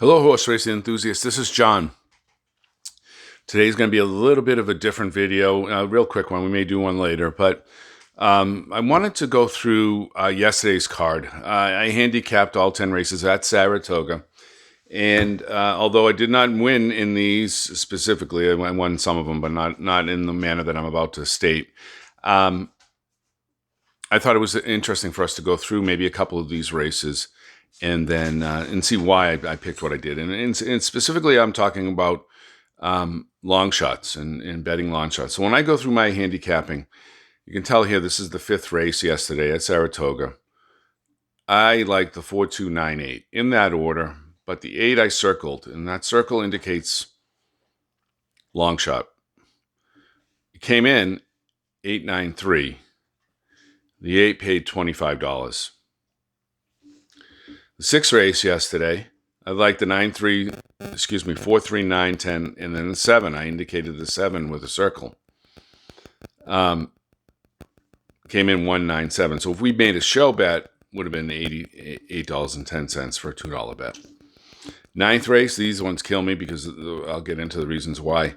Hello, horse racing enthusiasts. This is John. Today's going to be a little bit of a different video, a real quick one. We may do one later, but I wanted to go through yesterday's card. I handicapped all 10 races at Saratoga, and although I did not win in these specifically, I won some of them, but not in the manner that I'm about to state. I thought it was interesting for us to go through maybe a couple of these races and then and see why I picked what I did. And specifically, I'm talking about long shots and betting long shots. So when I go through my handicapping, you can tell here this is the fifth race yesterday at Saratoga. I like the 4, 2, 9, 8 in that order, but the 8 I circled, and that circle indicates long shot. It came in 8, 9, 3. The 8 paid $25. The sixth race yesterday, I liked the 4, 3, 9, 10, and then the 7. I indicated the 7 with a circle. Came in 1, 9, 7. So if we made a show bet, would have been $88.10 for a $2 bet. Ninth race, these ones kill me because I'll get into the reasons why.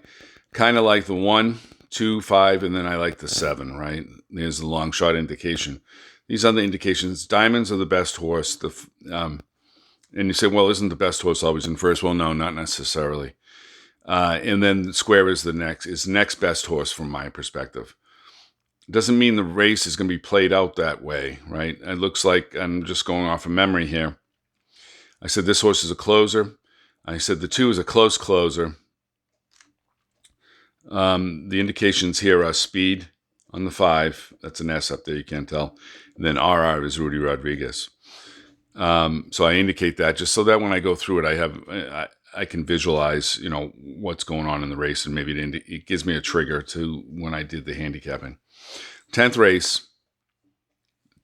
Kind of like the 1, 2, 5, and then I like the 7, right? There's the long shot indication. These are the indications. Diamonds are the best horse. And you say, well, isn't the best horse always in first? Well, no, not necessarily. And then square is next best horse from my perspective. It doesn't mean the race is going to be played out that way, right? It looks like, I'm just going off of memory here. I said this horse is a closer. I said the 2 is a close closer. The indications here are speed on the 5. That's an S up there, you can't tell. And then RR is Rudy Rodriguez. So I indicate that just so that when I go through it, I can visualize, what's going on in the race, and maybe it gives me a trigger to when I did the handicapping. 10th race,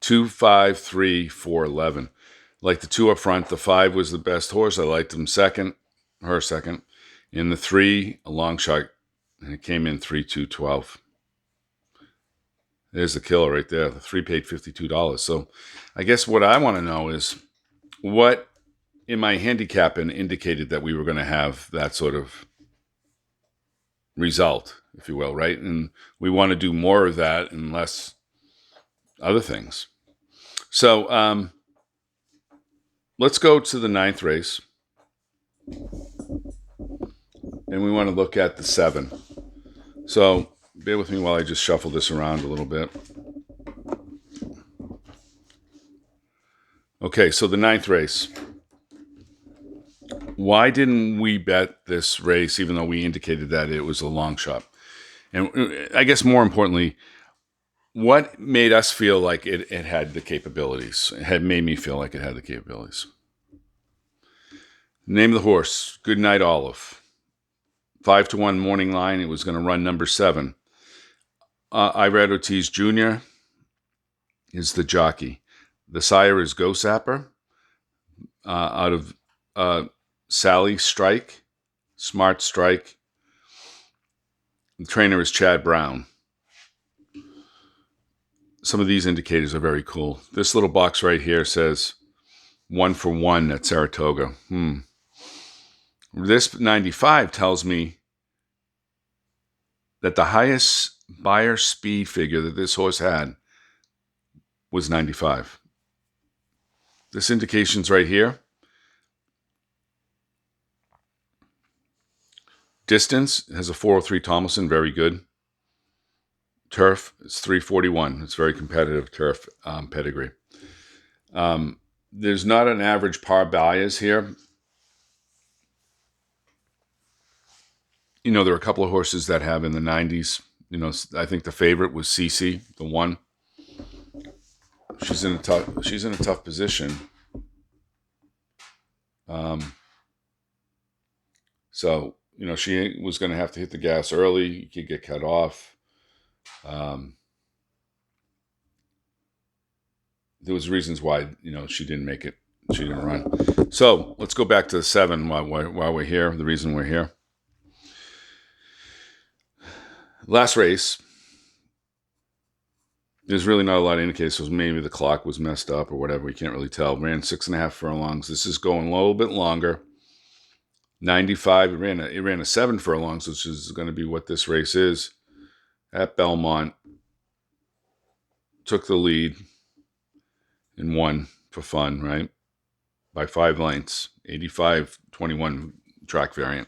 2, 5, 3, 4, 11. Like the 2 up front, the 5 was the best horse. I liked her second. In the 3, a long shot, and it came in 3, 2, 12. There's the killer right there. The 3 paid $52. So I guess what I want to know is what in my handicapping indicated that we were going to have that sort of result, if you will, right? And we want to do more of that and less other things. So let's go to the 9th race. And we want to look at the 7. So bear with me while I just shuffle this around a little bit. Okay, so the 9th race. Why didn't we bet this race even though we indicated that it was a long shot? And I guess more importantly, what made us feel like it had the capabilities? It had made me feel like it had the capabilities. Name of the horse, Good Night Olive. 5-1 morning line. It was going to run number 7. Irad Ortiz Jr. is the jockey. The sire is Go Sapper out of Sally Strike, Smart Strike. The trainer is Chad Brown. Some of these indicators are very cool. This little box right here says 1 for 1 at Saratoga. This 95 tells me that the highest buyer speed figure that this horse had was 95. This indication's right here. Distance has a 403 Tomlinson, very good. Turf is 341. It's very competitive turf pedigree. There's not an average par bias here. There are a couple of horses that have in the 90s. I think the favorite was Cece, the 1. She's in a tough position. So, she was going to have to hit the gas early. You could get cut off. There was reasons why, she didn't make it. She didn't run. So let's go back to the 7 while we're here. The reason we're here. Last race. There's really not a lot of indicators. So maybe the clock was messed up or whatever. We can't really tell. Ran 6.5 furlongs. This is going a little bit longer. 95. It ran a 7 furlongs, which is going to be what this race is at Belmont. Took the lead and won for fun, right? By 5 lengths, 85-21 track variant.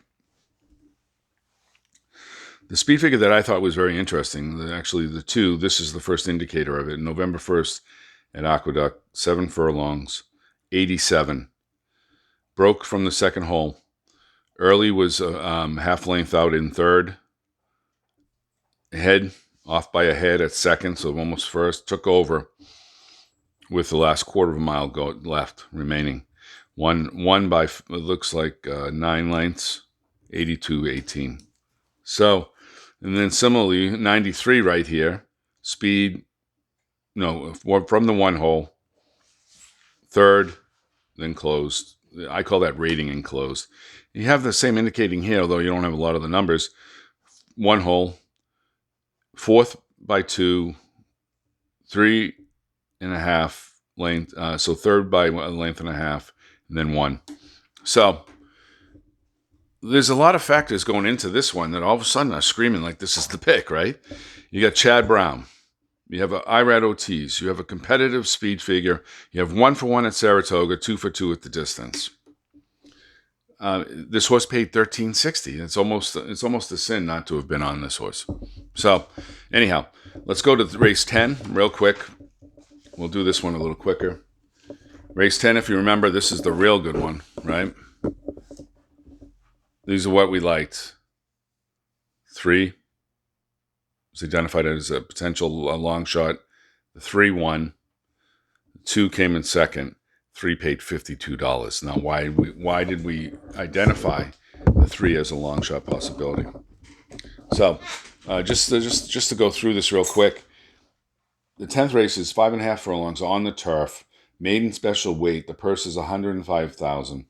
The speed figure that I thought was very interesting, actually the two, this is the first indicator of it. November 1st at Aqueduct, 7 furlongs, 87. Broke from the second hole. Early was half length out in third. Ahead, off by a head at second, so almost first. Took over with the last quarter of a mile left remaining. Won by, it looks like 9 lengths, 82-18. So, and then similarly, 93 right here. Speed, no, from the one hole. Third, then closed. I call that rating and closed. You have the same indicating here, although you don't have a lot of the numbers. One hole. Fourth by 2. 3.5 length. So third by a length and a half, and then 1. So there's a lot of factors going into this one that all of a sudden are screaming like this is the pick, right? You got Chad Brown. You have a IRAD OTs. You have a competitive speed figure. You have 1 for 1 at Saratoga, 2 for 2 at the distance. This horse paid $13.60. It's almost a sin not to have been on this horse. So anyhow, let's go to race 10 real quick. We'll do this one a little quicker. Race 10, if you remember, this is the real good one, right? These are what we liked. 3 was identified as a potential long shot. The 3 won. 2 came in second. 3 paid $52. Now, why did we identify the 3 as a long shot possibility? So, just to go through this real quick, the 10th race is 5.5 furlongs on the turf, maiden special weight. The purse is $105,000.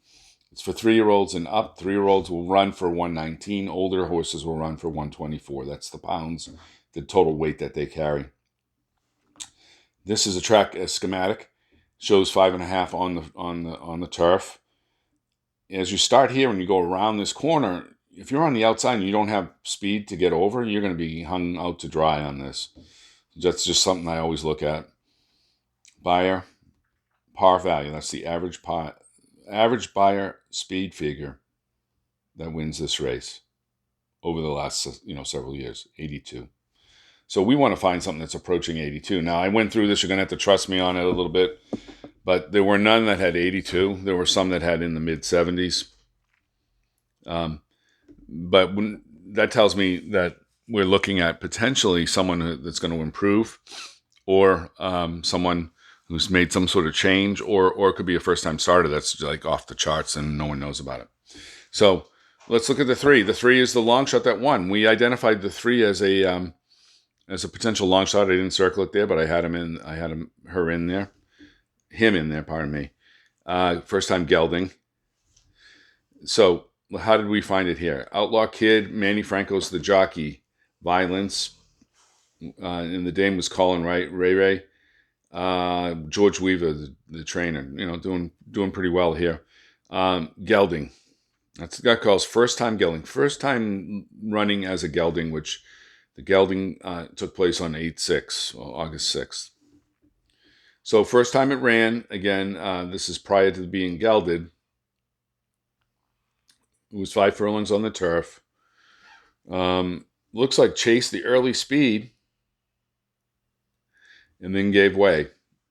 It's for 3-year-olds and up. 3-year-olds will run for 119. Older horses will run for 124. That's the pounds, the total weight that they carry. This is a schematic. Shows 5.5 on the turf. As you start here and you go around this corner, if you're on the outside and you don't have speed to get over, you're going to be hung out to dry on this. That's just something I always look at. Buyer, par value. That's the average buyer speed figure that wins this race over the last several years, 82. So we want to find something that's approaching 82. Now, I went through this. You're going to have to trust me on it a little bit. But there were none that had 82. There were some that had in the mid-70s. But that tells me that we're looking at potentially someone that's going to improve, or someone who's made some sort of change, or it could be a first-time starter that's like off the charts and no one knows about it. So let's look at the 3. The 3 is the long shot that won. We identified the 3 as a potential long shot. I didn't circle it there, but I had him in. I had her in there. Him in there, pardon me. First time gelding. So how did we find it here? Outlaw Kid, Manny Franco's the jockey. Violence. And the dame was Colin Ray. George Weaver, the trainer. Doing pretty well here. Gelding. That calls first time gelding. First time running as a gelding, which the gelding took place on 8/6, August 6th. So first time it ran, again, this is prior to being gelded. It was 5 furlongs on the turf. Looks like chased the early speed and then gave way.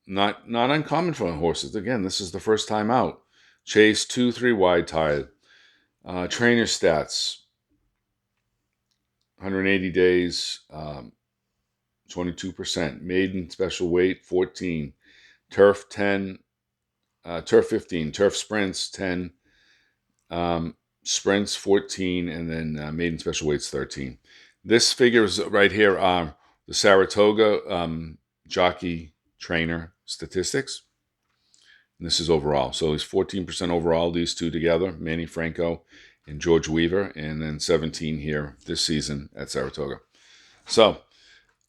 Not uncommon for horses. Again, this is the first time out. Chased 2-3 wide tired. Trainer stats. 180 days, 22%. Maiden special weight, 14. Turf 10, turf 15. Turf sprints 10. Sprints 14, and then maiden special weights 13. This figures right here are the Saratoga jockey trainer statistics. And this is overall. So it's 14% overall, these two together, Manny Franco and George Weaver, and then 17 here this season at Saratoga. So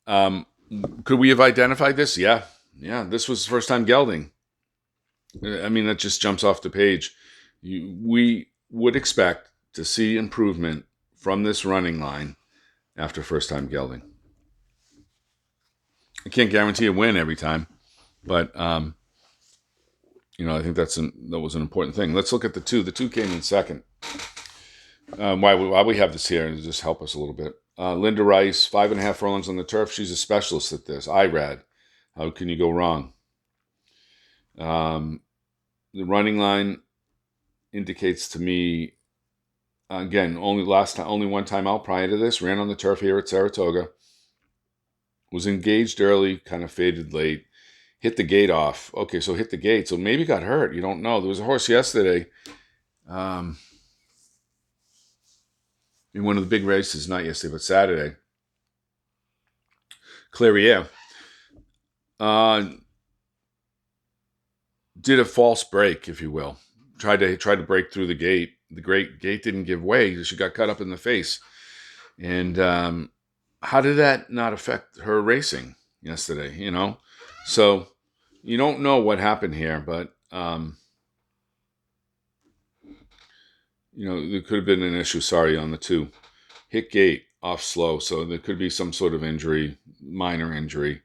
could we have identified this? Yeah, this was first time gelding. I mean, that just jumps off the page. We would expect to see improvement from this running line after first time gelding. I can't guarantee a win every time, but I think that was an important thing. Let's look at the two. The two came in second. Why we have this here, and just help us a little bit. Linda Rice, 5.5 furlongs on the turf. She's a specialist at this. IRAD. How can you go wrong? The running line indicates to me, again, only one time out prior to this. Ran on the turf here at Saratoga. Was engaged early, kind of faded late. Hit the gate off. Okay, so hit the gate. So maybe got hurt. You don't know. There was a horse yesterday. In one of the big races, not yesterday, but Saturday. Clairiere. Did a false break, if you will. Tried to break through the gate. The great gate didn't give way. She got cut up in the face. And how did that not affect her racing yesterday? So you don't know what happened here, but there could have been an issue. Sorry, on the two. Hit gate off slow, so there could be some sort of injury, minor injury.